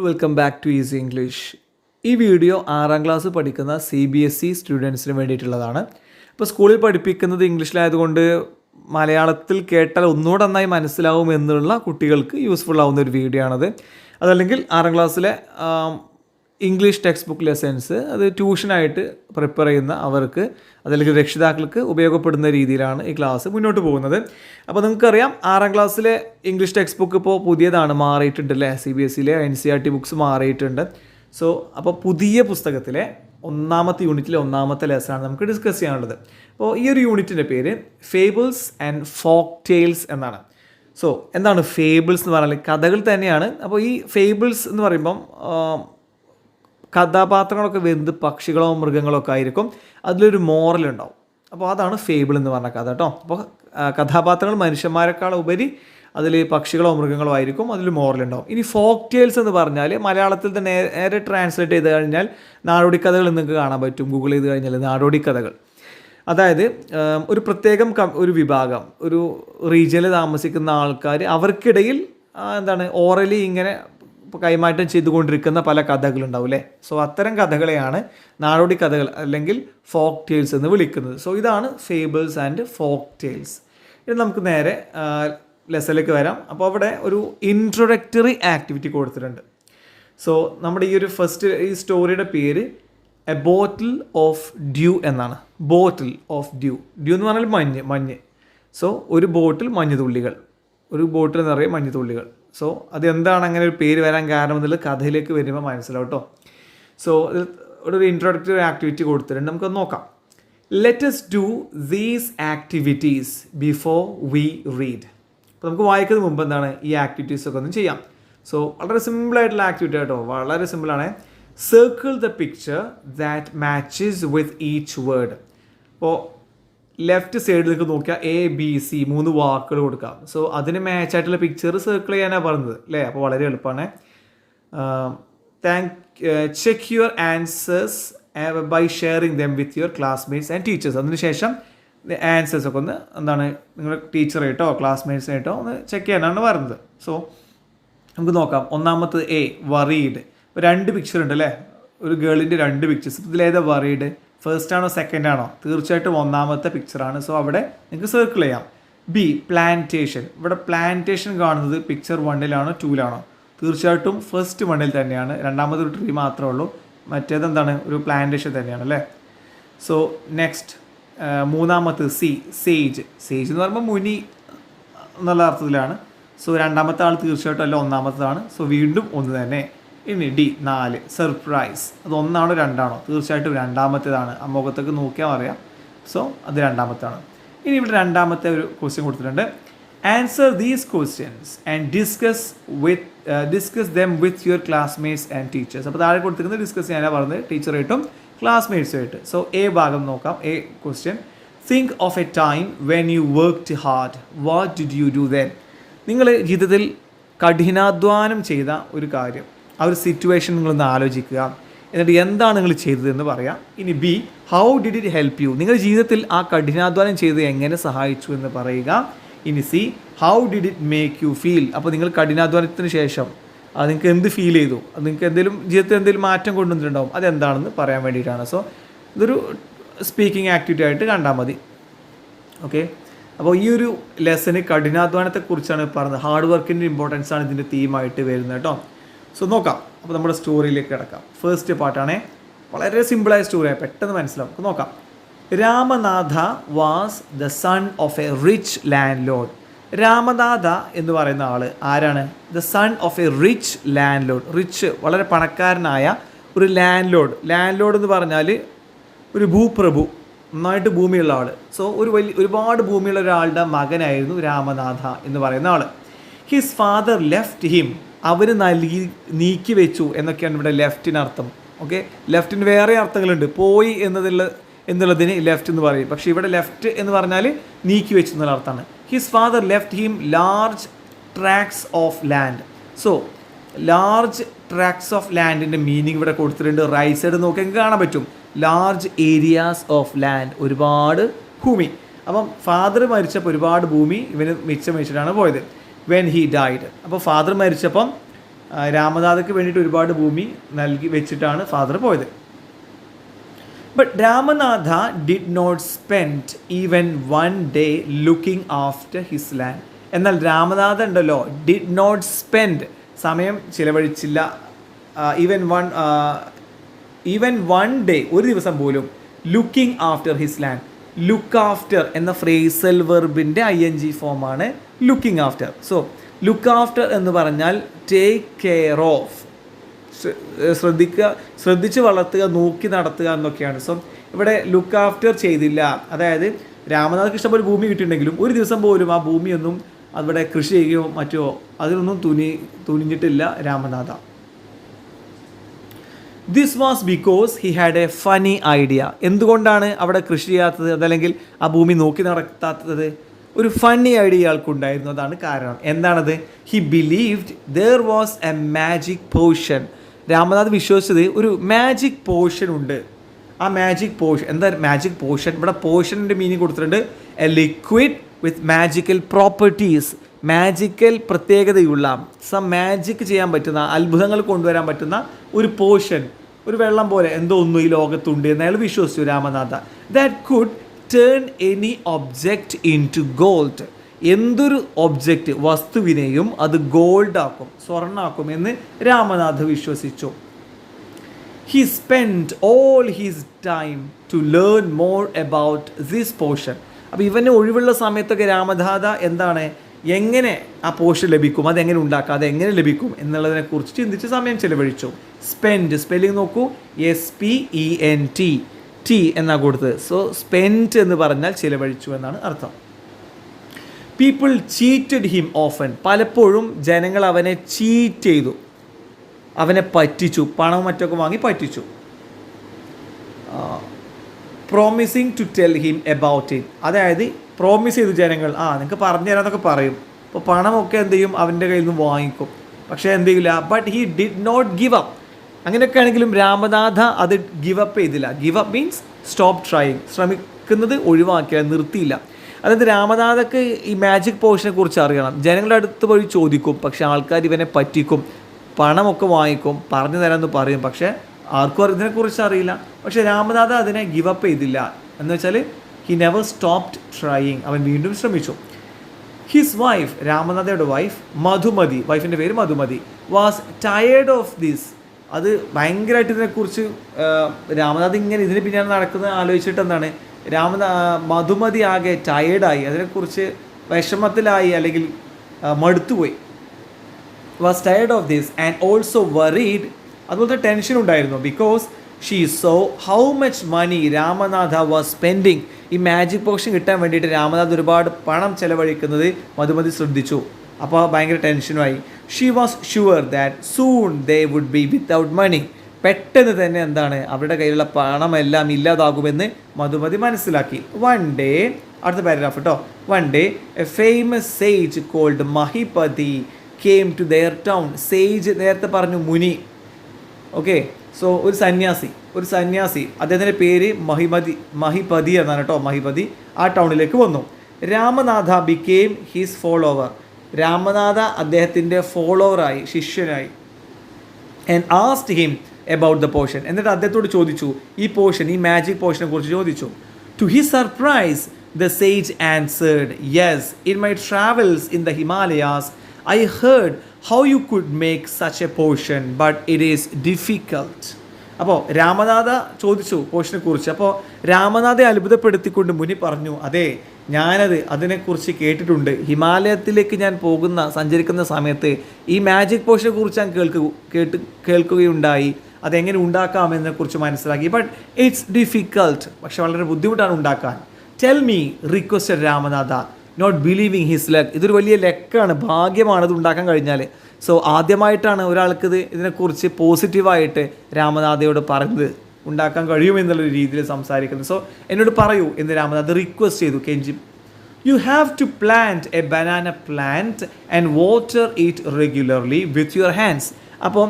Welcome back to easy English. ഈ video 6ാം class പഠിക്കുന്ന CBSE സ്റ്റുഡൻസിന് വേണ്ടിയിട്ടുള്ളതാണ്. ഇപ്പോൾ സ്കൂളിൽ പഠിപ്പിക്കുന്നത് ഇംഗ്ലീഷിലായതുകൊണ്ട് മലയാളത്തിൽ കേട്ടാൽ ഒന്നുകൂടെ നന്നായി മനസ്സിലാവും എന്നുള്ള കുട്ടികൾക്ക് യൂസ്ഫുൾ ആവുന്ന ഒരു വീഡിയോ ആണത്. അതല്ലെങ്കിൽ 6ാം ക്ലാസ്സിലെ ഇംഗ്ലീഷ് ടെക്സ്റ്റ് ബുക്ക് ലെസൺസ് അത് ട്യൂഷനായിട്ട് പ്രിപ്പയർ ചെയ്യുന്ന അവർക്ക് അതല്ലെങ്കിൽ രക്ഷിതാക്കൾക്ക് ഉപയോഗപ്പെടുന്ന രീതിയിലാണ് ഈ ക്ലാസ് മുന്നോട്ട് പോകുന്നത്. അപ്പോൾ നിങ്ങൾക്കറിയാം 6ാം ക്ലാസ്സിലെ ഇംഗ്ലീഷ് ടെക്സ്റ്റ് ബുക്ക് ഇപ്പോൾ പുതിയതാണ്, മാറിയിട്ടുണ്ട് അല്ലേ. CBSEയിലെ NCERT ബുക്സ് മാറിയിട്ടുണ്ട്. സോ അപ്പോൾ പുതിയ പുസ്തകത്തിലെ 1ാമത്തെ യൂണിറ്റിലെ 1ാമത്തെ ലെസണാണ് നമുക്ക് ഡിസ്കസ് ചെയ്യാനുള്ളത്. അപ്പോൾ ഈ ഒരു യൂണിറ്റിൻ്റെ പേര് ഫേബിൾസ് ആൻഡ് ഫോക്ക് ടെയിൽസ് എന്നാണ്. സോ എന്താണ് ഫേബിൾസ് എന്ന് പറഞ്ഞാൽ? കഥകൾ തന്നെയാണ്. അപ്പോൾ ഈ ഫേബിൾസ് എന്ന് പറയുമ്പം കഥാപാത്രങ്ങളൊക്കെ വരുന്നത് പക്ഷികളോ മൃഗങ്ങളോ ഒക്കെ ആയിരിക്കും. അതിലൊരു മോറൽ ഉണ്ടാവും. അപ്പോൾ അതാണ് ഫേബിൾ എന്ന് പറഞ്ഞ കഥ കേട്ടോ. അപ്പോൾ കഥാപാത്രങ്ങൾ മനുഷ്യന്മാരെക്കാൾ ഉപരി അതിൽ പക്ഷികളോ മൃഗങ്ങളോ ആയിരിക്കും, അതിൽ മോറൽ ഉണ്ടാവും. ഇനി ഫോക്ക് ടെയിൽസ് എന്ന് പറഞ്ഞാൽ മലയാളത്തിൽ തന്നെ നേരെ ട്രാൻസ്ലേറ്റ് ചെയ്ത് കഴിഞ്ഞാൽ നാടോടി കഥകൾ നിങ്ങൾക്ക് കാണാൻ പറ്റും. ഗൂഗിൾ ചെയ്ത് കഴിഞ്ഞാൽ നാടോടി കഥകൾ, അതായത് ഒരു പ്രത്യേകം ഒരു വിഭാഗം, ഒരു റീജിയനിൽ താമസിക്കുന്ന ആൾക്കാർ അവർക്കിടയിൽ ഓറലി ഇങ്ങനെ കൈമാറ്റം ചെയ്തുകൊണ്ടിരിക്കുന്ന പല കഥകളുണ്ടാവും അല്ലേ. സോ അത്തരം കഥകളെയാണ് നാടോടി കഥകൾ അല്ലെങ്കിൽ ഫോക്ക് ടെയിൽസ് എന്ന് വിളിക്കുന്നത്. സോ ഇതാണ് ഫേബിൾസ് ആൻഡ് ഫോക്ക് ടെയിൽസ്. ഇനി നമുക്ക് നേരെ ലെസണിലേക്ക് വരാം. അപ്പോൾ അവിടെ ഒരു ഇൻട്രൊഡക്ടറി ആക്ടിവിറ്റി കൊടുത്തിട്ടുണ്ട്. സോ നമ്മുടെ ഈ ഒരു ഈ സ്റ്റോറിയുടെ പേര് എ ബോട്ടിൽ ഓഫ് ഡ്യൂ എന്നാണ്. ബോട്ടിൽ ഓഫ് ഡ്യൂ. ഡ്യൂ എന്ന് പറഞ്ഞാൽ മഞ്ഞ്. സോ ഒരു ബോട്ടിൽ മഞ്ഞുതുള്ളികൾ, ഒരു ബോട്ടിൽ നിറയെ മഞ്ഞുതുള്ളികൾ. സോ അതെന്താണ് അങ്ങനെ ഒരു പേര് വരാൻ കാരണം എന്നുള്ളത് കഥയിലേക്ക് വരുമ്പോൾ മനസ്സിലാവും കേട്ടോ. സോ ഒരു ഇൻട്രൊഡക്ടറി ആക്ടിവിറ്റി കൊടുത്തിട്ടുണ്ട്, നമുക്കത് നോക്കാം. Let us do these activities before we read. അപ്പോൾ നമുക്ക് വായിക്കുന്നതിന് മുമ്പ് എന്താണ് ഈ ആക്ടിവിറ്റീസ് ഒക്കെ ഒന്ന് ചെയ്യാം. സോ വളരെ സിമ്പിളായിട്ടുള്ള ആക്ടിവിറ്റി കേട്ടോ, വളരെ സിമ്പിളാണ്. Circle the picture that matches with each word. അപ്പോൾ ലെഫ്റ്റ് സൈഡിലേക്ക് നോക്കിയാൽ ABC 3 വാക്കുകൾ കൊടുക്കാം. സോ അതിന് മാച്ചായിട്ടുള്ള പിക്ചർ സർക്കിൾ ചെയ്യാനാണ് പറഞ്ഞത് അല്ലേ. അപ്പോൾ വളരെ എളുപ്പമാണ്. Check your answers by sharing them with your classmates and teachers. അതിനുശേഷം ആൻസേഴ്സ് ഒക്കെ ഒന്ന് നിങ്ങളുടെ ടീച്ചറായിട്ടോ ക്ലാസ്മേറ്റ്സായിട്ടോ ഒന്ന് ചെക്ക് ചെയ്യാനാണ് പറഞ്ഞത്. സോ നമുക്ക് നോക്കാം. ഒന്നാമത്തത് വറീഡ്. ഇപ്പോൾ 2 പിക്ചർ ഉണ്ട് അല്ലേ, ഒരു ഗേളിൻ്റെ 2 പിക്ചേഴ്സ്. ഇതിലേതാ വറീഡ്? ഫസ്റ്റ് ആണോ സെക്കൻഡ് ആണോ? തീർച്ചയായിട്ടും 1ാമത്തെ പിക്ചറാണ്. സോ അവിടെ നിങ്ങൾക്ക് സർക്കിൾ ചെയ്യാം. പ്ലാന്റേഷൻ. ഇവിടെ പ്ലാന്റേഷൻ കാണുന്നത് പിക്ചർ 1ലാണോ 2ലാണോ? തീർച്ചയായിട്ടും ഫസ്റ്റ് 1ൽ തന്നെയാണ്. 2ാമത് ഒരു ട്രീ മാത്രമേ ഉള്ളൂ, മറ്റേത് ഒരു പ്ലാന്റേഷൻ തന്നെയാണ് അല്ലേ. സോ നെക്സ്റ്റ് 3ാമത് സേജ്. സേജ് എന്ന് പറയുമ്പോൾ മുനി എന്നുള്ള അർത്ഥത്തിലാണ്. സോ 2ാമത്തെ ആൾ തീർച്ചയായിട്ടും അല്ല, 1ാമത്തതാണ്. സോ വീണ്ടും 1 തന്നെ. ഇനി 4 സർപ്രൈസ്. അത് 1ആണോ 2ആണോ? തീർച്ചയായിട്ടും 2ാമത്തേതാണ്. ആ മുഖത്തേക്ക് നോക്കിയാൽ അറിയാം. സോ അത് 2ാമത്താണ്. ഇനി ഇവിടെ 2ാമത്തെ ഒരു ക്വസ്റ്റ്യൻ കൊടുത്തിട്ടുണ്ട്. Answer these questions and discuss dum with your classmates and teachers. അപ്പോൾ താഴെ കൊടുത്തിരിക്കുന്നത് ഡിസ്കസ് ചെയ്യാനാണ് പറഞ്ഞത്, ടീച്ചറായിട്ടും ക്ലാസ്മേറ്റ്സുമായിട്ട്. സോ ഭാഗം നോക്കാം. Question. Think of A time when you worked hard. What did you do then? നിങ്ങൾ ജീവിതത്തിൽ കഠിനാധ്വാനം ചെയ്ത ഒരു കാര്യം, ആ ഒരു സിറ്റുവേഷൻ നിങ്ങളൊന്ന് ആലോചിക്കുക. എന്നിട്ട് എന്താണ് നിങ്ങൾ ചെയ്തതെന്ന് പറയാം. ഇനി how did it help you? നിങ്ങളുടെ ജീവിതത്തിൽ ആ കഠിനാധ്വാനം ചെയ്ത് എങ്ങനെ സഹായിച്ചു എന്ന് പറയുക. ഇനി how did it make you feel? അപ്പോൾ നിങ്ങൾ കഠിനാധ്വാനത്തിന് ശേഷം അത് നിങ്ങൾക്ക് എന്ത് ഫീൽ ചെയ്തു, അത് നിങ്ങൾക്ക് ജീവിതത്തിൽ എന്തെങ്കിലും മാറ്റം കൊണ്ടുവന്നിട്ടുണ്ടാവും, അതെന്താണെന്ന് പറയാൻ വേണ്ടിയിട്ടാണ്. സോ ഇതൊരു സ്പീക്കിംഗ് ആക്ടിവിറ്റി ആയിട്ട് കണ്ടാൽ മതി. ഓക്കെ. അപ്പോൾ ഈ ഒരു ലെസന് കഠിനാധ്വാനത്തെക്കുറിച്ചാണ് പറഞ്ഞത്. ഹാർഡ് വർക്കിൻ്റെ ഇമ്പോർട്ടൻസ് ആണ് ഇതിൻ്റെ തീമായിട്ട് വരുന്നത് കേട്ടോ. സോ നോക്കാം. അപ്പോൾ നമ്മുടെ സ്റ്റോറിയിലേക്ക് കിടക്കാം. ഫസ്റ്റ് പാർട്ടാണേ, വളരെ സിമ്പിളായ സ്റ്റോറിയാണ്, പെട്ടെന്ന് മനസ്സിലാവും. നമുക്ക് നോക്കാം. Ramanatha was the son of a rich landlord. Ramanatha എന്ന് പറയുന്ന ആൾ ആരാണ്? The son of a rich landlord. Rich, വളരെ പണക്കാരനായ ഒരു ലാൻഡ് ലോഡ് എന്ന് പറഞ്ഞാൽ ഒരു ഭൂപ്രഭു, നന്നായിട്ട് ഭൂമിയുള്ള ആൾ. സോ ഒരുപാട് ഭൂമിയുള്ള ഒരാളുടെ മകനായിരുന്നു രാമനാഥ എന്ന് പറയുന്ന ആൾ. His father left him. അവർ നീക്കി വെച്ചു എന്നൊക്കെയാണ് ഇവിടെ ലെഫ്റ്റിനർത്ഥം. ഓക്കെ. ലെഫ്റ്റിന് വേറെ അർത്ഥങ്ങളുണ്ട്. പോയി എന്നുള്ളതിന് ലെഫ്റ്റ് എന്ന് പറയും. പക്ഷേ ഇവിടെ ലെഫ്റ്റ് എന്ന് പറഞ്ഞാൽ നീക്കി വെച്ചു എന്നുള്ള അർത്ഥമാണ്. His father left him large tracts of land. So large tracts of ലാൻഡിൻ്റെ മീനിങ് ഇവിടെ കൊടുത്തിട്ടുണ്ട്. റൈറ്റ് സൈഡ് നോക്കി കാണാൻ പറ്റും. ലാർജ് ഏരിയാസ് ഓഫ് ലാൻഡ്, ഒരുപാട് ഭൂമി. അപ്പം ഫാദർ മരിച്ചപ്പോൾ ഒരുപാട് ഭൂമി ഇവന് മിച്ചം വെച്ചിട്ടാണ് പോയത്. When he died. അപ്പോൾ ഫാദർ മരിച്ചപ്പം രാമനാഥയ്ക്ക് വേണ്ടിയിട്ട് ഒരുപാട് ഭൂമി നൽകി വെച്ചിട്ടാണ് ഫാദർ പോയത്. But Ramanatha did not spend even one day looking after his land. എന്നാൽ രാമനാഥ ഉണ്ടല്ലോ, ഡിഡ് നോട്ട് സ്പെൻഡ്, സമയം ചിലവഴിച്ചില്ല, ഈവൻ വൺ ഡേ, ഒരു ദിവസം പോലും, looking after his land. Look after എന്ന ഫ്രേസൽ വെർബിൻ്റെ ING ഫോമാണ് looking after. So look after എന്ന് പറഞ്ഞാൽ ടേക്ക് കെയർ ഓഫ്, ശ്രദ്ധിച്ച് വളർത്തുക, നോക്കി നടത്തുക എന്നൊക്കെയാണ്. സോ ഇവിടെ ലുക്ക് ആഫ്റ്റർ ചെയ്തില്ല, അതായത് രാമനാഥക്ക് ഇഷ്ടംപോലെ ഭൂമി കിട്ടിയിട്ടുണ്ടെങ്കിലും ഒരു ദിവസം പോലും ആ ഭൂമിയൊന്നും അവിടെ കൃഷി ചെയ്യുകയോ മറ്റോ അതിനൊന്നും തുനിഞ്ഞിട്ടില്ല Ramanatha. This was because he had a funny idea. എന്തുകൊണ്ടാണ് അവിടെ കൃഷി ചെയ്യാത്തത്, അതല്ലെങ്കിൽ ആ ഭൂമി നോക്കി നടത്താത്തത്? ഒരു ഫണ്ണി ഐഡിയ ഇയാൾക്കുണ്ടായിരുന്നു, അതാണ് കാരണം. എന്താണത്? He believed there was a magic potion. Ramanath വിശ്വസിച്ചത് ഒരു മാജിക് പോർഷൻ ഉണ്ട്. ആ മാജിക് പോർഷൻ എന്താ? മാജിക് പോർഷൻ, ഇവിടെ പോർഷൻ്റെ മീനിങ് കൊടുത്തിട്ടുണ്ട്. A liquid with magical properties, magical പ്രത്യേകതയുള്ള, മാജിക് ചെയ്യാൻ പറ്റുന്ന, അത്ഭുതങ്ങൾ കൊണ്ടുവരാൻ പറ്റുന്ന ഒരു പോർഷൻ, ഒരു വെള്ളം പോലെ എന്തോ ഒന്നും ഈ ലോകത്തുണ്ട് എന്ന് അയാൾ വിശ്വസിച്ചു Ramanatha. That could turn any object into gold. എന്തൊരു ഒബ്ജക്റ്റ്, വസ്തുവിനെയും അത് ഗോൾഡ് ആക്കും, സ്വർണ്ണാക്കും എന്ന് രാമനാഥ വിശ്വസിച്ചു. He spend all his time to learn more about this potion. അപ്പോൾ ഇവന് ഒഴിവുള്ള സമയത്തൊക്കെ രാമനാഥ എന്താണ്, എങ്ങനെ ആ പോർഷൻ ലഭിക്കും, അതെങ്ങനെ ഉണ്ടാക്കാം, അതെങ്ങനെ ലഭിക്കും എന്നുള്ളതിനെക്കുറിച്ച് ചിന്തിച്ച് സമയം ചിലവഴിച്ചു. സ്പെൻഡ്, സ്പെല്ലിംഗ് നോക്കൂ, SPENT, ടി എന്നാണ് കൊടുത്തത്. സോ സ്പെൻറ്റ് എന്ന് പറഞ്ഞാൽ ചിലവഴിച്ചു എന്നാണ് അർത്ഥം. People cheated him often. പലപ്പോഴും ജനങ്ങൾ അവനെ ചീറ്റ് ചെയ്തു, അവനെ പറ്റിച്ചു, പണം മറ്റൊക്കെ വാങ്ങി പറ്റിച്ചു. Promising to tell him about it. അതായത് പ്രോമിസ് ചെയ്തു ജനങ്ങൾ, നിങ്ങൾക്ക് പറഞ്ഞു തരാമെന്നൊക്കെ പറയും, അപ്പോൾ പണമൊക്കെ എന്ത് ചെയ്യും, അവൻ്റെ കയ്യിൽ നിന്ന് വാങ്ങിക്കും, പക്ഷേ എന്ത് ചെയ്യില്ല. But he did not give up. അങ്ങനെയൊക്കെ ആണെങ്കിലും രാമനാഥ അത് ഗിവ് അപ്പ് ചെയ്തില്ല. Give up means stop trying, ശ്രമിക്കുന്നത് ഒഴിവാക്കില്ല, നിർത്തിയില്ല. അതായത് രാമനാഥക്ക് ഈ മാജിക് പോർഷനെ കുറിച്ച് അറിയണം, ജനങ്ങളുടെ അടുത്ത് പോയി ചോദിക്കും, പക്ഷേ ആൾക്കാർ ഇവനെ പറ്റിക്കും, പണമൊക്കെ വാങ്ങിക്കും, പറഞ്ഞു തരാമെന്ന് പറയും, പക്ഷേ ആർക്കും ഇതിനെക്കുറിച്ച് അറിയില്ല. പക്ഷേ രാമനാഥ അതിനെ ഗിവ് അപ്പ് ചെയ്തില്ല. എന്ന് വെച്ചാൽ ഹി നെവർ സ്റ്റോപ്ഡ് ട്രൈയിങ്, അവൻ വീണ്ടും ശ്രമിച്ചു. ഹിസ് വൈഫ്, രാമനാഥയുടെ വൈഫ് മധുമതി, വൈഫിൻ്റെ പേര് Madhumathi, was tired of this. അത് ഭയങ്കരമായിട്ട് ഇതിനെക്കുറിച്ച് രാമനാഥ് ഇങ്ങനെ ഇതിന് പിന്നാലെ നടക്കുന്നത് ആലോചിച്ചിട്ട് എന്താണ്, മധുമതി ആകെ ടയേർഡായി, അതിനെക്കുറിച്ച് വിഷമത്തിലായി, അല്ലെങ്കിൽ മടുത്തുപോയി. Was tired of this and also worried, അതുപോലത്തെ ടെൻഷൻ ഉണ്ടായിരുന്നു. Because she saw how much money Ramanatha was spending. ഈ മാജിക് പോർഷൻ കിട്ടാൻ വേണ്ടിയിട്ട് രാമനാഥ് ഒരുപാട് പണം ചെലവഴിക്കുന്നത് മധുമതി ശ്രദ്ധിച്ചു. അപ്പോൾ ഭയങ്കര ടെൻഷനുമായി. She was sure that soon they would be without money. പെട്ടെന്ന് തന്നെ എന്താണ്, അവരുടെ കയ്യിലുള്ള പണമെല്ലാം ഇല്ലാതാകുമെന്ന് മധുമതി മനസ്സിലാക്കി. വൺ ഡേ, അടുത്ത പാരഗ്രാഫ് കേട്ടോ. One day a famous sage called Mahipati came to their town. Sage നേരത്തെ പറഞ്ഞു മുനി, ഓക്കെ. സോ ഒരു സന്യാസി, അദ്ദേഹത്തിൻ്റെ പേര് മഹിപതി എന്നാണ് കേട്ടോ, മഹിപതി. ആ ടൗണിലേക്ക് വന്നു. Ramanatha became his follower. Ramanatha അദ്ദേഹത്തിൻ്റെ ഫോളോവറായി, ശിഷ്യനായി. And asked him about the potion. എന്നിട്ട് അദ്ദേഹത്തോട് ചോദിച്ചു ഈ പോർഷൻ, ഈ മാജിക് പോർഷനെ കുറിച്ച് ചോദിച്ചു. To his surprise the sage answered, yes, in my travels in the Himalayas I heard how you could make such a portion, but it is difficult. അപ്പോൾ രാമനാഥ ചോദിച്ചു പോർഷനെ കുറിച്ച്. അപ്പോൾ രാമനാഥയെ അത്ഭുതപ്പെടുത്തിക്കൊണ്ട് മുനി പറഞ്ഞു, അതെ, അതിനെക്കുറിച്ച് കേട്ടിട്ടുണ്ട്. ഹിമാലയത്തിലേക്ക് ഞാൻ സഞ്ചരിക്കുന്ന സമയത്ത് ഈ മാജിക് പോർഷനെ കുറിച്ച് ഞാൻ കേൾക്കുകയുണ്ടായി. അതെങ്ങനെ ഉണ്ടാക്കാമെന്നതിനെക്കുറിച്ച് മനസ്സിലാക്കി. ബട്ട് ഇറ്റ്സ് ഡിഫിക്കൾട്ട്, പക്ഷെ വളരെ ബുദ്ധിമുട്ടാണ് ഉണ്ടാക്കാൻ. Tell me, requested Ramanatha, not believing his luck. ഇതൊരു വലിയ ലക്കാണ്, ഭാഗ്യമാണ് ഇത് ഉണ്ടാക്കാൻ കഴിഞ്ഞാൽ. സോ ആദ്യമായിട്ടാണ് ഒരാൾക്ക് ഇതിനെക്കുറിച്ച് പോസിറ്റീവായിട്ട് രാമനാഥയോട് പറയുന്നത്, ഉണ്ടാക്കാൻ കഴിയുമെന്നുള്ളൊരു രീതിയിൽ സംസാരിക്കുന്നത്. സോ എന്നോട് പറയൂ എന്ന് രാമനാഥ് റിക്വസ്റ്റ് ചെയ്തു, കെഞ്ചി. You have to plant a banana plant and water it regularly with your hands. അപ്പം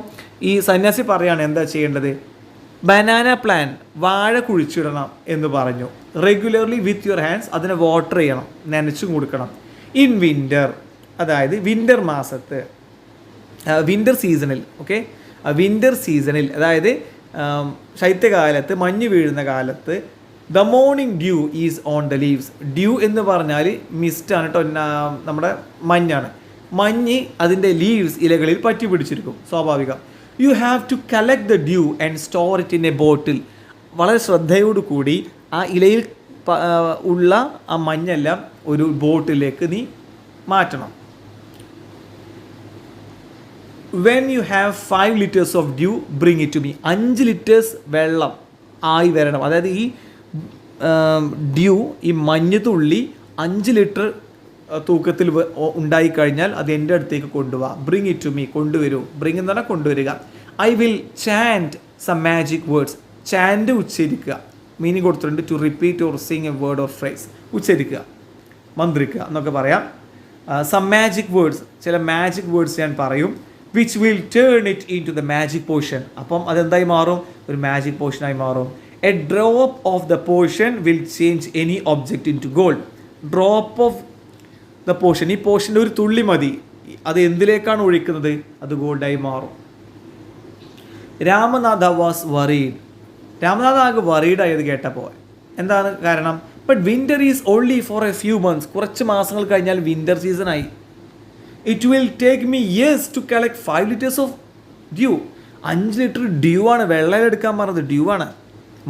ഈ സന്യാസി പറയാണ് എന്താ ചെയ്യേണ്ടത്. ബനാന പ്ലാൻ, വാഴ കുഴിച്ചിടണം എന്ന് പറഞ്ഞു. റെഗുലർലി വിത്ത് യുവർ ഹാൻഡ്സ്, അതിനെ വാട്ടർ ചെയ്യണം, നനച്ചും കൊടുക്കണം. ഇൻ വിൻ്റർ, അതായത് വിൻ്റർ മാസത്ത്. വിൻ്റർ സീസണിൽ, ഓക്കെ, വിൻ്റർ സീസണിൽ, അതായത് ശൈത്യകാലത്ത്, മഞ്ഞ് വീഴുന്ന കാലത്ത്, the morning due is on the leaves. Due എന്ന് പറഞ്ഞാൽ മിസ്റ്റാണ് കേട്ടോ, നമ്മുടെ മഞ്ഞാണ്. മഞ്ഞ് അതിൻ്റെ ലീവ്സ്, ഇലകളിൽ പറ്റി പിടിച്ചിരിക്കും, സ്വാഭാവികം. You have to collect the dew and store it in a bottle. വളരെ ശ്രദ്ധയോടുകൂടി ആ ഇലയിൽ ഉള്ള ആ മഞ്ഞെല്ലാം ഒരു ബോട്ടിലേക്ക് നീ മാറ്റണം. When you have 5 liters of dew bring it to me. 5 liters വെള്ളം ആയി വരണം. അതായത് ഈ ഡ്യൂ, ഈ മഞ്ഞുതുള്ളി 5 ലിറ്റർ തൂക്കത്തിൽ ഉണ്ടായിക്കഴിഞ്ഞാൽ അത് എൻ്റെ അടുത്തേക്ക് കൊണ്ടുപോവാ. ബ്രിങ് ഇറ്റ് ടു മീ, കൊണ്ടുവരൂ. ബ്രിങ് എന്ന് പറഞ്ഞാൽ കൊണ്ടുവരിക. I will chant some magic words. Chant ഉച്ചരിക്കുക, മീനിങ് കൊടുത്തിട്ടുണ്ട്. To repeat or sing a word or phrase. ഉച്ചരിക്കുക, മന്ത്രിക്കുക എന്നൊക്കെ പറയാം. സം മാജിക് വേർഡ്സ്, ചില മാജിക് വേർഡ്സ് ഞാൻ പറയും. Which will turn it into the magic potion. അപ്പം അതെന്തായി മാറും? ഒരു മാജിക് പോർഷനായി മാറും. A drop of the potion will change any object into gold. Drop of the portion, ഈ പോർഷൻ്റെ ഒരു തുള്ളി മതി, അത് എന്തിലേക്കാണ് ഒഴിക്കുന്നത്? അത് ഗോൾഡായി മാറും. Ramanatha was worried. രാമനാഥ ആകെ വറീഡ് ആയത് കേട്ടപ്പോൾ. എന്താണ് കാരണം? But winter is only for a few months. കുറച്ച് മാസങ്ങൾ കഴിഞ്ഞാൽ വിൻ്റർ സീസണായി. It will take me years to collect 5 liters of dew. 5 litre dew ആണ്, വെള്ളം എടുക്കാൻ പറഞ്ഞത് ഡ്യൂ ആണ്,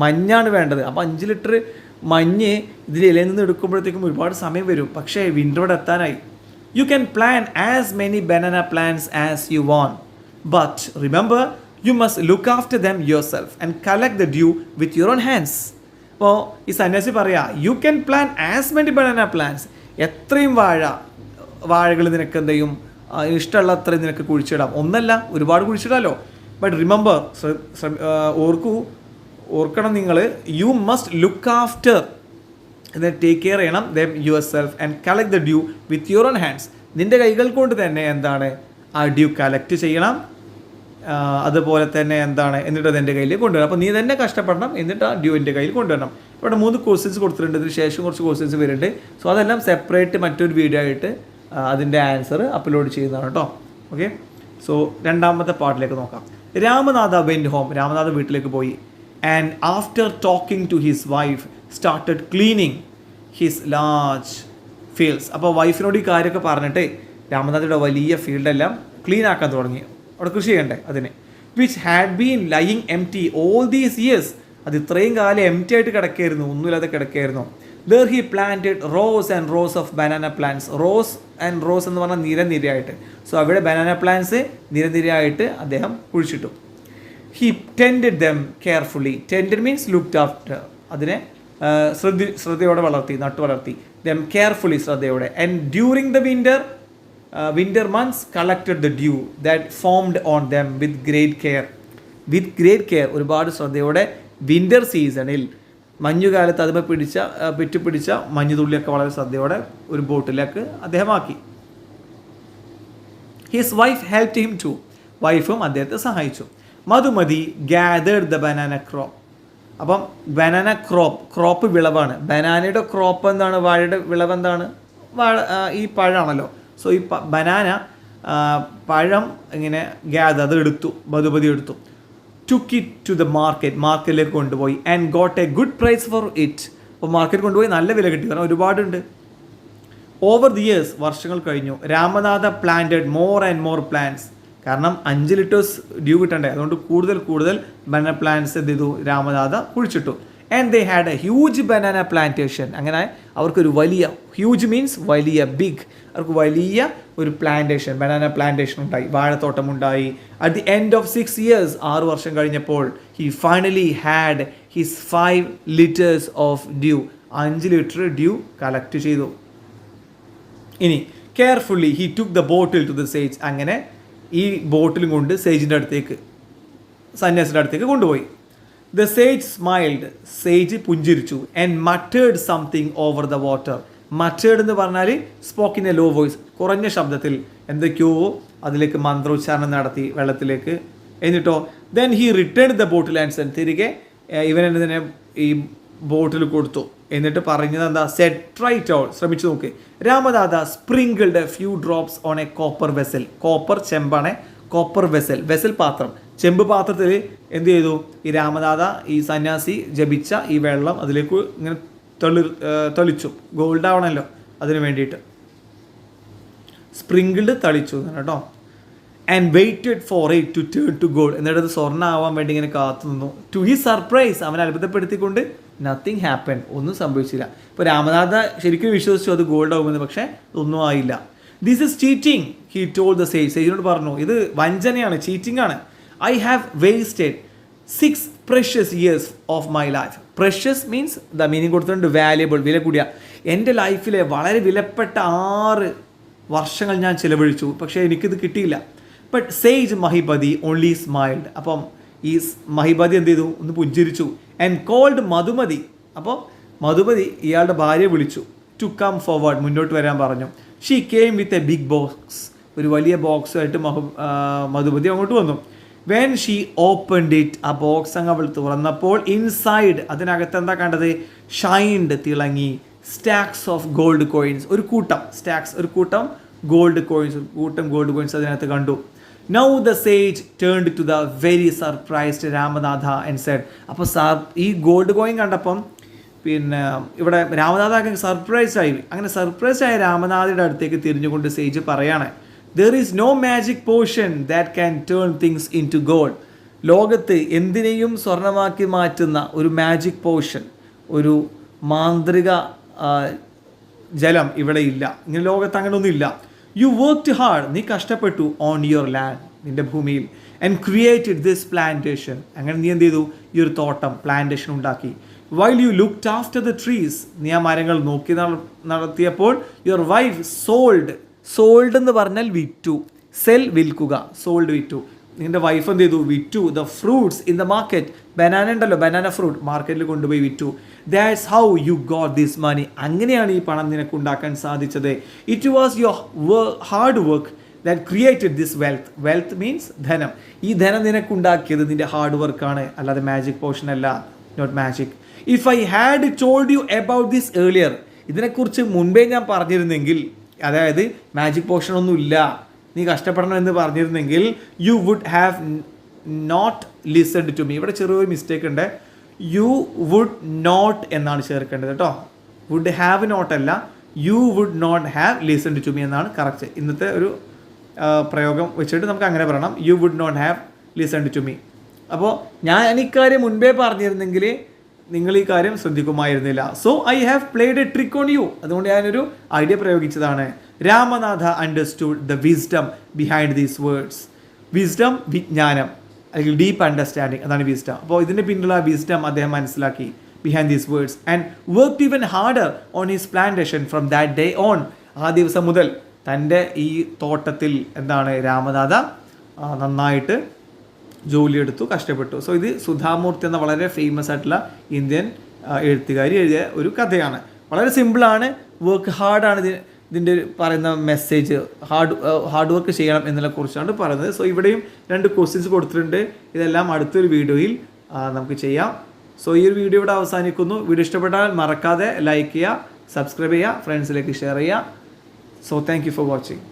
മഞ്ഞാണ് വേണ്ടത്. അപ്പോൾ 5 ലിറ്റർ മഞ്ഞ് ഇതിൽ ഇലയിൽ നിന്ന് എടുക്കുമ്പോഴത്തേക്കും ഒരുപാട് സമയം വരും. പക്ഷേ വിൻ്ററോടെ എത്താനായി. You can plant as many banana plants as you want, but remember you must look after them yourself and collect the dew with your own hands. അപ്പോൾ ഈ സന്യാസി പറയാ, you can plant as many banana plants. എത്രയും വാഴകൾ നിനക്ക് എന്ത് ചെയ്യും, ഇഷ്ടമുള്ള അത്രയും നിനക്ക് കുഴിച്ചിടാം. ഒന്നല്ല, ഒരുപാട് കുഴിച്ചിടാമല്ലോ. ബട്ട് റിമെമ്പർ, ഓർക്കണം നിങ്ങൾ, യു മസ്റ്റ് ലുക്ക് ആഫ്റ്റർ, എന്നിട്ട് ടേക്ക് കെയർ ചെയ്യണം dum yourself and collect the dew with your own hands. നിൻ്റെ കൈകൾ കൊണ്ട് തന്നെ എന്താണ് ആ ഡ്യൂ കളക്ട് ചെയ്യണം. അതുപോലെ തന്നെ എന്താണ്, എന്നിട്ട് അത് എൻ്റെ കയ്യിൽ കൊണ്ടുവരണം. അപ്പോൾ നീ തന്നെ കഷ്ടപ്പെടണം, എന്നിട്ട് ആ ഡ്യൂ എൻ്റെ കയ്യിൽ കൊണ്ടുവരണം. ഇവിടെ 3 ക്വസ്റ്റ്യൻസ് കൊടുത്തിട്ടുണ്ട്, ഇതിന് ശേഷം കുറച്ച് ക്വസ്റ്റ്യൻസ് വരുന്നുണ്ട്. സോ അതെല്ലാം സെപ്പറേറ്റ് മറ്റൊരു വീഡിയോ ആയിട്ട് അതിൻ്റെ ആൻസർ അപ്ലോഡ് ചെയ്യുന്നതാണ് കേട്ടോ. ഓക്കെ, സോ രണ്ടാമത്തെ പാർട്ടിലേക്ക് നോക്കാം. Ramanatha went home. രാമനാഥ വീട്ടിലേക്ക് പോയി. And after talking to his wife started cleaning his large fields. അപ്പോൾ വൈഫിനോട് ഈ കാര്യമൊക്കെ പറഞ്ഞിട്ട് രാമനാഥയുടെ വലിയ ഫീൽഡെല്ലാം ക്ലീൻ ആക്കാൻ തുടങ്ങി. അവിടെ കൃഷി ചെയ്യണ്ടേ അതിന്. Which had been lying M T all these years. അത് ഇത്രയും കാലം എം ടി ആയിട്ട് കിടക്കായിരുന്നു, ഒന്നുമില്ലാതെ കിടക്കായിരുന്നു. There he planted rows and rows of banana plants. Rows and rows എന്ന് പറഞ്ഞാൽ നിരയായിട്ട്. സോ അവിടെ ബനാന പ്ലാന്റ്സ് നിരയായിട്ട് അദ്ദേഹം കുഴിച്ചിട്ടു. He tended them carefully. Tended means looked after. അതിനെ ശ്രദ്ധയോടെ വളർത്തി, നട്ടു വളർത്തി. Them carefully, ശ്രദ്ധയോടെ. And during the winter months collected the dew that formed on them with great care. With great care, ഒരുപാട് ശ്രദ്ധയോടെ വിൻ്റർ സീസണിൽ, മഞ്ഞുകാലത്ത് അതുമ്പോൾ പിടിച്ച മഞ്ഞുതുള്ളിയൊക്കെ വളരെ ശ്രദ്ധയോടെ ഒരു ബോട്ടിലേക്ക് അദ്ദേഹം ആക്കി. His wife helped him too. വൈഫും അദ്ദേഹത്തെ സഹായിച്ചു. Madhumati gathered the banana crop. അപ്പം ബനാന ക്രോപ്പ് വിളവാണ്. ബനാനയുടെ ക്രോപ്പ് എന്താണ്? വാഴയുടെ വിളവ് എന്താണ്? ഈ പഴമാണല്ലോ. സോ ഈ ബനാന പഴം ഇങ്ങനെ അത് എടുത്തു, മധുമതി എടുത്തു. took it to the മാർക്കറ്റിലേക്ക് കൊണ്ടുപോയി. And got a good price for it. അപ്പോൾ മാർക്കറ്റ് കൊണ്ടുപോയി നല്ല വില കിട്ടി, കാരണം ഒരുപാടുണ്ട്. ഓവർ ദി ഇയേഴ്സ്, വർഷങ്ങൾ കഴിഞ്ഞു. Ramanatha planted more and more plants. കാരണം 5 liters ഡ്യൂ കിട്ടണ്ടേ, അതുകൊണ്ട് കൂടുതൽ ബനാന പ്ലാന്റ്സ് എന്ത് ചെയ്തു? രാമനാഥ കുഴിച്ചിട്ടു. And they had a huge banana plantation. അങ്ങനെ അവർക്കൊരു വലിയ, ഹ്യൂജ് മീൻസ് വലിയ, ബിഗ്, അവർക്ക് വലിയ ഒരു പ്ലാന്റേഷൻ, ബനാന പ്ലാന്റേഷൻ ഉണ്ടായി, വാഴത്തോട്ടം ഉണ്ടായി. At the end of 6 years, 6 വർഷം കഴിഞ്ഞപ്പോൾ, he finally had his 5 liters of dew. 5 litre dew collect ചെയ്തു. ഇനി carefully he took the bottle to the sage. അങ്ങനെ ഈ ബോട്ടിലും കൊണ്ട് സേജിൻ്റെ അടുത്തേക്ക്, സന്യാസിൻ്റെ അടുത്തേക്ക് കൊണ്ടുപോയി. The sage smiled. സേജ് പുഞ്ചിരിച്ചു. And muttered something over the water. Muttered എന്ന് പറഞ്ഞാൽ spoke in a low voice, കുറഞ്ഞ ശബ്ദത്തിൽ എന്തൊക്കെയോ അതിലേക്ക് മന്ത്രോച്ചാരണം നടത്തി വെള്ളത്തിലേക്ക്. എന്നിട്ടോ then he return the bottle and send. തിരികെ ഇവൻ തന്നെ ഈ ബോട്ടിൽ കൊടുത്തു. എന്നിട്ട് പറഞ്ഞത് എന്താ? സെറ്റ് ട്രൈറ്റ് ഔട്ട്, ശ്രമിച്ചു നോക്ക്. Ramanatha sprinkled a few drops on a copper vessel. Copper ചെമ്പാണ്. കോപ്പർ വെസൽ പാത്രം, ചെമ്പ് പാത്രത്തിൽ എന്ത് ചെയ്തു, ഈ രാമദാത ഈ സന്യാസി ജപിച്ച ഈ വെള്ളം അതിലേക്ക് ഇങ്ങനെ തെളിച്ചു. ഗോൾഡ് ആവണമല്ലോ അതിന് വേണ്ടിയിട്ട്, സ്പ്രിങ്കിൾഡ് തളിച്ചു കേട്ടോ. And waited for it to turn to gold, എന്നിട്ട് അത് സ്വർണ്ണം ആവാൻ വേണ്ടി ഇങ്ങനെ കാത്തു നിന്നു. ടു ഹിസ് സർപ്രൈസ്, അവൻ അത്ഭുതപ്പെടുത്തിക്കൊണ്ട് നത്തിങ് ഹാപ്പൻ, ഒന്നും സംഭവിച്ചില്ല. ഇപ്പോൾ രാമനാഥ ശരിക്കും വിശ്വസിച്ചു അത് ഗോൾഡ് ആകുമെന്ന്, പക്ഷേ ഒന്നും ആയില്ല. This is cheating he told the സേജിനോട് പറഞ്ഞു, ഇത് വഞ്ചനയാണ്, ചീറ്റിംഗ് ആണ്. I have wasted 6 precious years of my life. Precious means the meaning കൊടുത്തിട്ടുണ്ട് വാല്യബിൾ, വില കൂടിയ. എൻ്റെ ലൈഫിലെ വളരെ വിലപ്പെട്ട 6 വർഷങ്ങൾ ഞാൻ ചിലവഴിച്ചു, പക്ഷേ എനിക്കിത് കിട്ടിയില്ല. But sage Mahipati only smiled. അപ്പം ഈ മഹിപതി എന്ത് ചെയ്തു, ഒന്ന് പുഞ്ചിരിച്ചു. ആൻഡ് കോൾഡ് മധുമതി, അപ്പോൾ മധുമതി ഇയാളുടെ ഭാര്യയെ വിളിച്ചു. ടു കം ഫോർവേഡ്, മുന്നോട്ട് വരാൻ പറഞ്ഞു. She came with a big box, ഒരു വലിയ ബോക്സുമായിട്ട് മധുമതി അങ്ങോട്ട് വന്നു. വെൻ ഷീ ഓപ്പൺഡ് ഇറ്റ്, ആ ബോക്സ് അങ്ങ് അവൾ തുറന്നപ്പോൾ ഇൻസൈഡ്, അതിനകത്ത് എന്താ കണ്ടത്, ഷൈൻഡ്, തിളങ്ങി, സ്റ്റാക്സ് ഓഫ് ഗോൾഡ് കോയിൻസ്, ഒരു കൂട്ടം സ്റ്റാക്സ്, ഒരു കൂട്ടം ഗോൾഡ് കോയിൻസ്, ഗോൾഡ് കോയിൻസ് അതിനകത്ത് കണ്ടു. Now the sage turned to the very surprised Ramanatha and said. അപ്പോൾ ഈ ഗോൾഡ് കോയിൻ കണ്ടപ്പം പിന്നെ ഇവിടെ രാമനാഥ സർപ്രൈസ് ആയി. അങ്ങനെ സർപ്രൈസ് ആയ രാമനാഥയുടെ അടുത്തേക്ക് തിരിഞ്ഞുകൊണ്ട് സേജ് പറയാണ്, there is no magic potion that can turn things into gold. ലോകത്ത് എന്തിനേയും സ്വർണ്ണമാക്കി മാറ്റുന്ന ഒരു മാജിക് പോഷൻ, ഒരു മാന്ത്രിക ജലം ഇവിടെ ഇല്ല. ഇങ്ങനെ ലോകത്ത് അങ്ങനെ ഒന്നുമില്ല. യു വർക്ക്ഡ് ഹാർഡ്, നീ കഷ്ടപ്പെട്ടു, ഓൺ യുവർ ലാൻഡ്, നിൻ്റെ ഭൂമിയിൽ. ആൻഡ് ക്രിയേറ്റഡ് ദിസ് പ്ലാന്റേഷൻ, അങ്ങനെ നീ എന്ത് ചെയ്തു, ഈ ഒരു തോട്ടം, പ്ലാന്റേഷൻ ഉണ്ടാക്കി. While U looked after the trees, നീ ആ മരങ്ങൾ നോക്കി നടത്തിയപ്പോൾ യുവർ വൈഫ് സോൾഡ് എന്ന് പറഞ്ഞാൽ വിറ്റു, സെൽ വിൽക്കുക, സോൾഡ് വിറ്റു. നിൻ്റെ വൈഫ് എന്ത് ചെയ്തു, വിറ്റു. The fruits in the market, banana ഉണ്ടല്ലോ, ബനാന ഫ്രൂട്ട് മാർക്കറ്റിൽ കൊണ്ടുപോയി വിറ്റു. That's how you got this money, അങ്ങനെയാണ് ഈ പണം നിനക്ക് ഉണ്ടാക്കാൻ സാധിച്ചത്. It was your hard work that created this wealth. Wealth means ധനം. ഈ ധനം നിനക്കുണ്ടാക്കിയത് നിൻ്റെ ഹാർഡ് വർക്കാണ്, അല്ലാതെ മാജിക് പോർഷൻ അല്ല, not magic. If I had told you about this earlier, ഇതിനെക്കുറിച്ച് മുൻപേ ഞാൻ പറഞ്ഞിരുന്നെങ്കിൽ, അതായത് മാജിക് പോർഷൻ ഒന്നും ഇല്ല, നീ കഷ്ടപ്പെടണം എന്ന് പറഞ്ഞിരുന്നെങ്കിൽ, you would have not listened to me. ഇവിടെ ചെറിയൊരു മിസ്റ്റേക്ക് ഉണ്ട്, യു വുഡ് നോട്ട് എന്നാണ് ചേർക്കേണ്ടത് കേട്ടോ. വുഡ് ഹാവ് നോട്ട് അല്ല, you would not have listened to me എന്നാണ് കറക്റ്റ്. ഇന്നത്തെ ഒരു പ്രയോഗം വെച്ചിട്ട് നമുക്ക് അങ്ങനെ പറയണം, you would not have listened to me. അപ്പോൾ ഞാൻ ഇക്കാര്യം മുൻപേ പറഞ്ഞിരുന്നെങ്കിൽ നിങ്ങൾ ഈ കാര്യം ശ്രദ്ധിക്കുമായിരുന്നില്ല. So I have played a trick on you, അതുകൊണ്ട് ഞാനൊരു ഐഡിയ പ്രയോഗിച്ചതാണ്. Ramanatha understood the wisdom behind these words. Wisdom, വിജ്ഞാനം, അല്ലെങ്കിൽ ഡീപ്പ് അണ്ടർസ്റ്റാൻഡിങ്, അതാണ് വിസ്ഡം. അപ്പോൾ ഇതിൻ്റെ പിന്നിലുള്ള വിസ്ഡം അദ്ദേഹം മനസ്സിലാക്കി, behind these words. And worked even harder on his plantation from that day on. ആ ദിവസം മുതൽ തൻ്റെ ഈ തോട്ടത്തിൽ എന്താണ് രാമനാഥ നന്നായിട്ട് ജോലിയെടുത്തു, കഷ്ടപ്പെട്ടു. സോ ഇത് സുധാമൂർത്തി എന്ന വളരെ ഫേമസ് ആയിട്ടുള്ള ഇന്ത്യൻ എഴുത്തുകാരി എഴുതിയ ഒരു കഥയാണ്. വളരെ സിമ്പിളാണ്, വർക്ക് ഹാർഡാണ് ഇതിൻ്റെ പറയുന്ന മെസ്സേജ്. ഹാർഡ് വർക്ക് ചെയ്യണം എന്നതിനെ കുറിച്ചാണ് പറയുന്നത്. സോ ഇവിടെയും 2 ക്വസ്റ്റ്യൻസ് കൊടുത്തിട്ടുണ്ട്. ഇതെല്ലാം അടുത്തൊരു വീഡിയോയിൽ നമുക്ക് ചെയ്യാം. സോ ഈ ഒരു വീഡിയോ ഇവിടെ അവസാനിക്കുന്നു. വീഡിയോ ഇഷ്ടപ്പെട്ടാൽ മറക്കാതെ ലൈക്ക് ചെയ്യുക, സബ്സ്ക്രൈബ് ചെയ്യുക, ഫ്രണ്ട്സിലേക്ക് ഷെയർ ചെയ്യുക. So thank you for watching.